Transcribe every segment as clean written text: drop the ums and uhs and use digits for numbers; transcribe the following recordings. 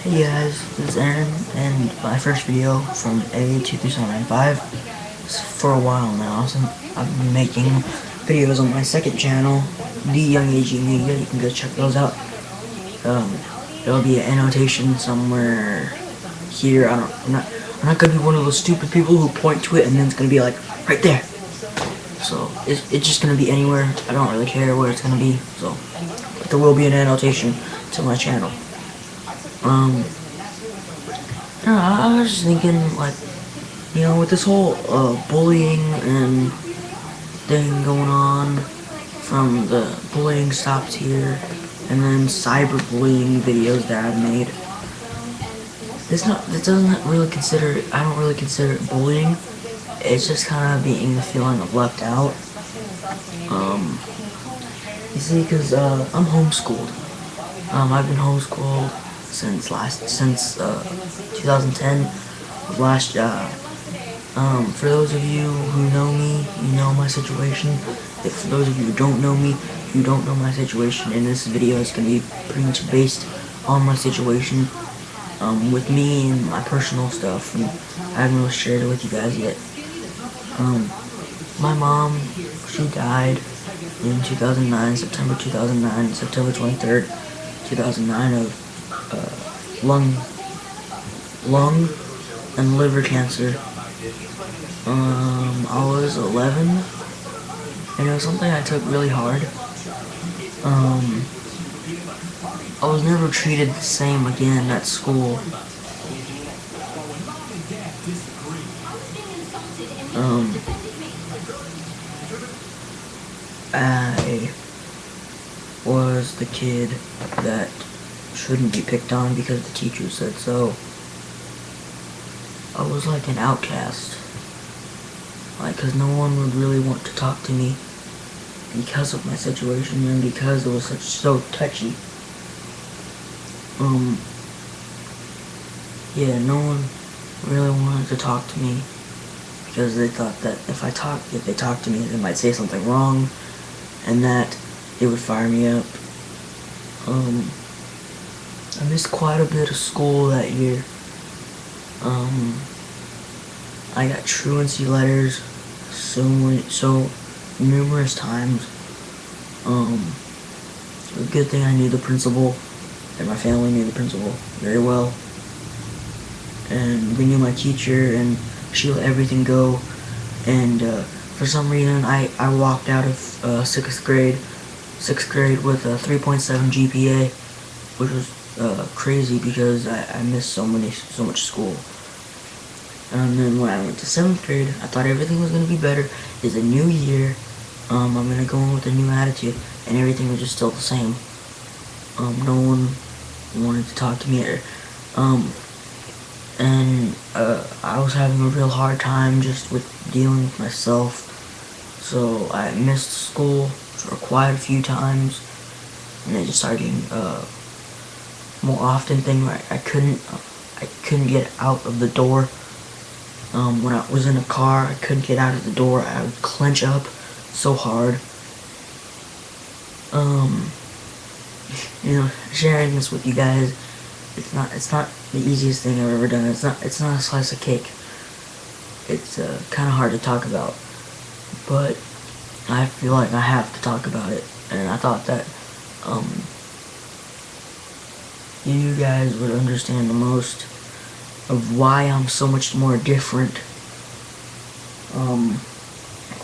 Hey guys, this is Aaron, and my first video from A23795. For a while now, so I've been making videos on my second channel, The Young AG Media. You can go check those out. There'll be an annotation somewhere here. I'm not gonna be one of those stupid people who point to it and then it's gonna be like right there. So it's just gonna be anywhere. I don't really care where it's gonna be. So, but there will be an annotation to my channel. I was just thinking, like, with this whole bullying and thing going on, from the bullying stops here, and then cyberbullying videos that I've made. I don't really consider it bullying. It's just kind of being the feeling of left out. You see, because I'm homeschooled. I've been homeschooled since 2010, last job. For those of you who know me, you know my situation. If for those of you who don't know me, you don't know my situation, and this video is going to be pretty much based on my situation, with me and my personal stuff, and I haven't really shared it with you guys yet. My mom, she died in 2009, September 2009, September 23rd, 2009 of lung and liver cancer. I was 11, and it was something I took really hard. I was never treated the same again at school. I was the kid that shouldn't be picked on because the teacher said so. I was like an outcast. Like, cause no one would really want to talk to me because of my situation and because it was so touchy. Yeah, no one really wanted to talk to me because they thought that if they talked to me, they might say something wrong, and that it would fire me up. I missed quite a bit of school that year. I got truancy letters so numerous times. It's a good thing I knew the principal, and my family knew the principal very well. And we knew my teacher, and she let everything go. And for some reason, I walked out of 6th grade with a 3.7 GPA, which was crazy because I missed so much school. And then when I went to 7th grade, I thought everything was gonna be better. It's a new year. I'm gonna go in with a new attitude, and everything was just still the same. No one wanted to talk to me. I was having a real hard time just with dealing with myself. So I missed school for quite a few times, and it just started getting more often thing where I couldn't get out of the door. When I was in a car, I couldn't get out of the door. I would clench up so hard. Sharing this with you guys, it's not the easiest thing I've ever done. It's not a slice of cake. It's kind of hard to talk about, but I feel like I have to talk about it, and I thought that you guys would understand the most of why I'm so much more different,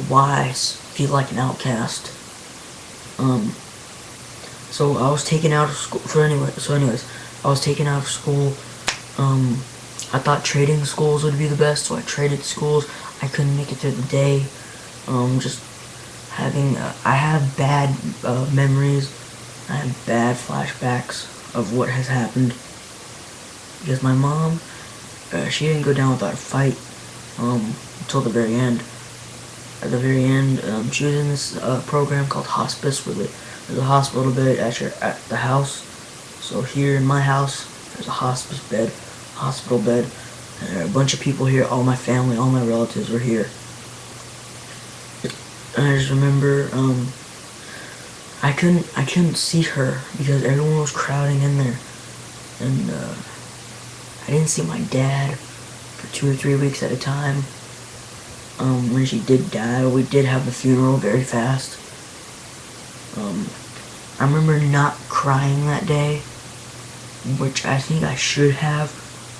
why I feel like an outcast. So I was taken out of school, I was taken out of school. I thought trading schools would be the best, so I traded schools. I couldn't make it through the day. I have bad memories. I have bad flashbacks of what has happened. Because my mom, she didn't go down without a fight until the very end. At the very end, she was in this program called hospice, where there's a hospital bed at the house. So here in my house, there's a hospital bed, and there are a bunch of people here. All my family, all my relatives were here. And I just remember, I couldn't see her because everyone was crowding in there, and I didn't see my dad for 2 or 3 weeks at a time. When she did die, we did have the funeral very fast. I remember not crying that day, which I think I should have,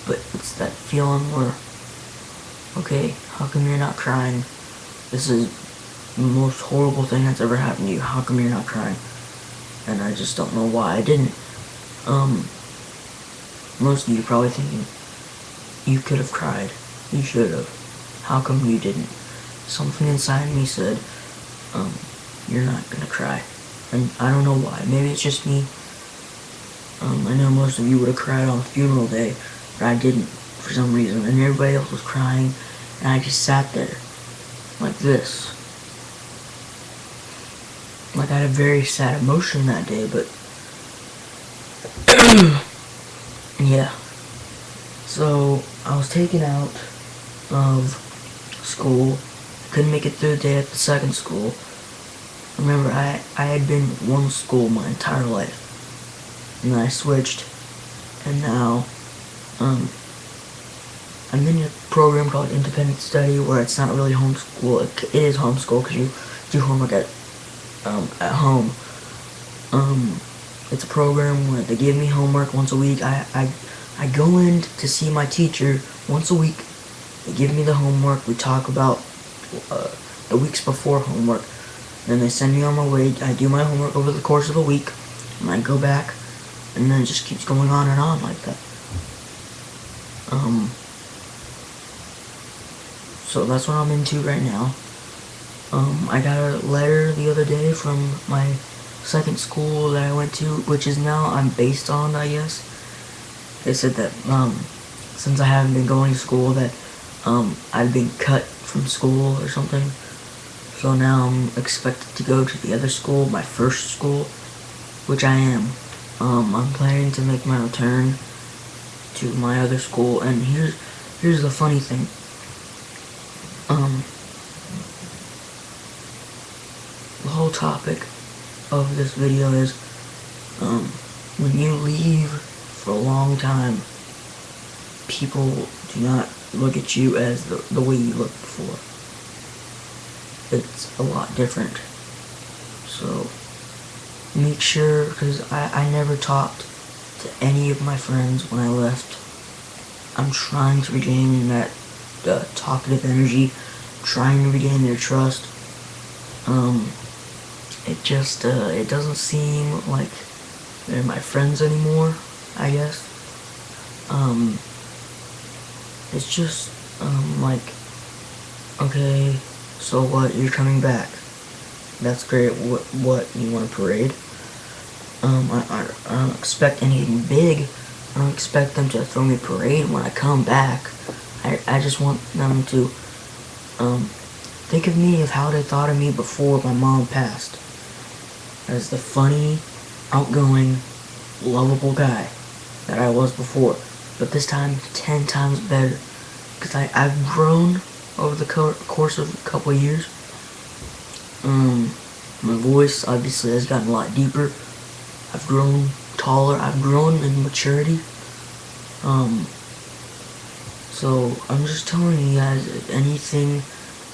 but it's that feeling where, okay, how come you're not crying? This is the most horrible thing that's ever happened to you. How come you're not crying? And I just don't know why I didn't. Most of you are probably thinking, you could have cried. You should have. How come you didn't? Something inside me said, you're not gonna cry. And I don't know why. Maybe it's just me. I know most of you would have cried on the funeral day, but I didn't for some reason. And everybody else was crying, and I just sat there, like this. Like I had a very sad emotion that day, but yeah. So I was taken out of school. Couldn't make it through the day at the second school. Remember, I had been one school my entire life, and then I switched, and now I'm in a program called Independent Study, where it's not really homeschool. It is homeschool because you do homework at home. It's a program where they give me homework once a week. I go in to see my teacher once a week. They give me the homework. We talk about the weeks before homework. Then they send me on my way. I do my homework over the course of a week, and I go back, and then it just keeps going on and on like that. So that's what I'm into right now. I got a letter the other day from my second school that I went to, which is now I'm based on, I guess. They said that, since I haven't been going to school, that, I've been cut from school or something. So now I'm expected to go to the other school, my first school, which I am. I'm planning to make my return to my other school, and here's the funny thing. The whole topic of this video is, when you leave for a long time, people do not look at you as the way you looked before. It's a lot different. So, make sure, because I never talked to any of my friends when I left. I'm trying to regain that talkative energy, trying to regain their trust. It just, it doesn't seem like they're my friends anymore, I guess. It's just, like, okay, so what, you're coming back. That's great, what, you want a parade? I don't expect anything big. I don't expect them to throw me a parade when I come back. I just want them to, think of me as how they thought of me before my mom passed. As the funny, outgoing, lovable guy that I was before. But this time, 10 times better. Because I've grown over the course of a couple of years. My voice obviously has gotten a lot deeper. I've grown taller. I've grown in maturity. So I'm just telling you guys, anything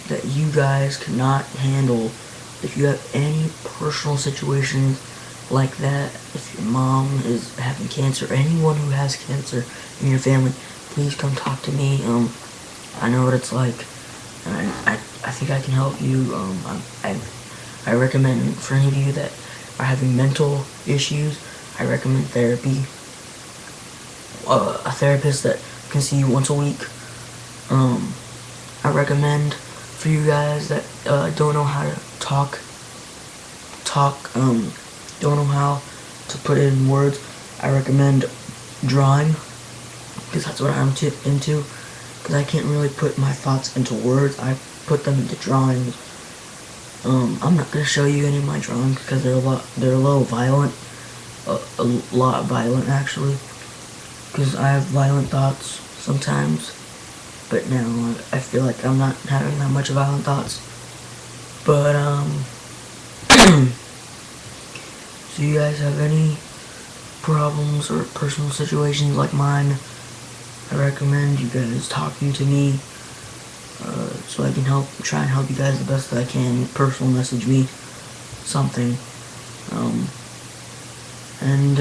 that you guys cannot handle, if you have any personal situations like that, if your mom is having cancer, anyone who has cancer in your family, please come talk to me. I know what it's like, and I think I can help you. I recommend, for any of you that are having mental issues, I recommend therapy. A therapist that can see you once a week. I recommend for you guys that don't know how to talk, don't know how to put it in words, I recommend drawing, because that's what I'm into, because I can't really put my thoughts into words. I put them into drawings. I'm not going to show you any of my drawings, because they're a little violent, a lot violent actually, because I have violent thoughts sometimes, but now I feel like I'm not having that much violent thoughts. But, so you guys have any problems or personal situations like mine, I recommend you guys talking to me, so I can try and help you guys the best that I can. Personal message me something, and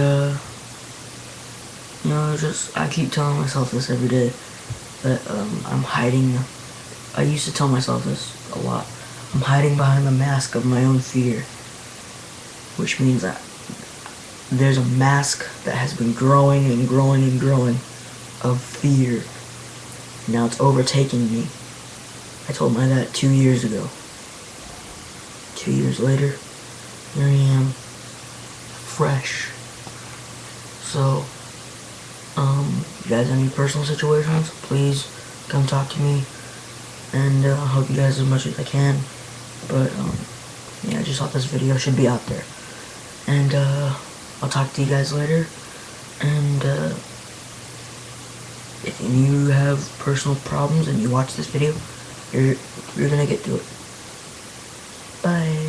you know, I keep telling myself this every day, that I'm hiding. I used to tell myself this a lot. I'm hiding behind the mask of my own fear, which means that there's a mask that has been growing and growing and growing of fear. Now it's overtaking me. I told my dad 2 years ago. 2 years later, here I am, fresh. So, if you guys have any personal situations, please come talk to me, and I'll help you guys as much as I can. But, yeah, I just thought this video should be out there. And, I'll talk to you guys later, and, if you have personal problems and you watch this video, you're gonna get through it. Bye.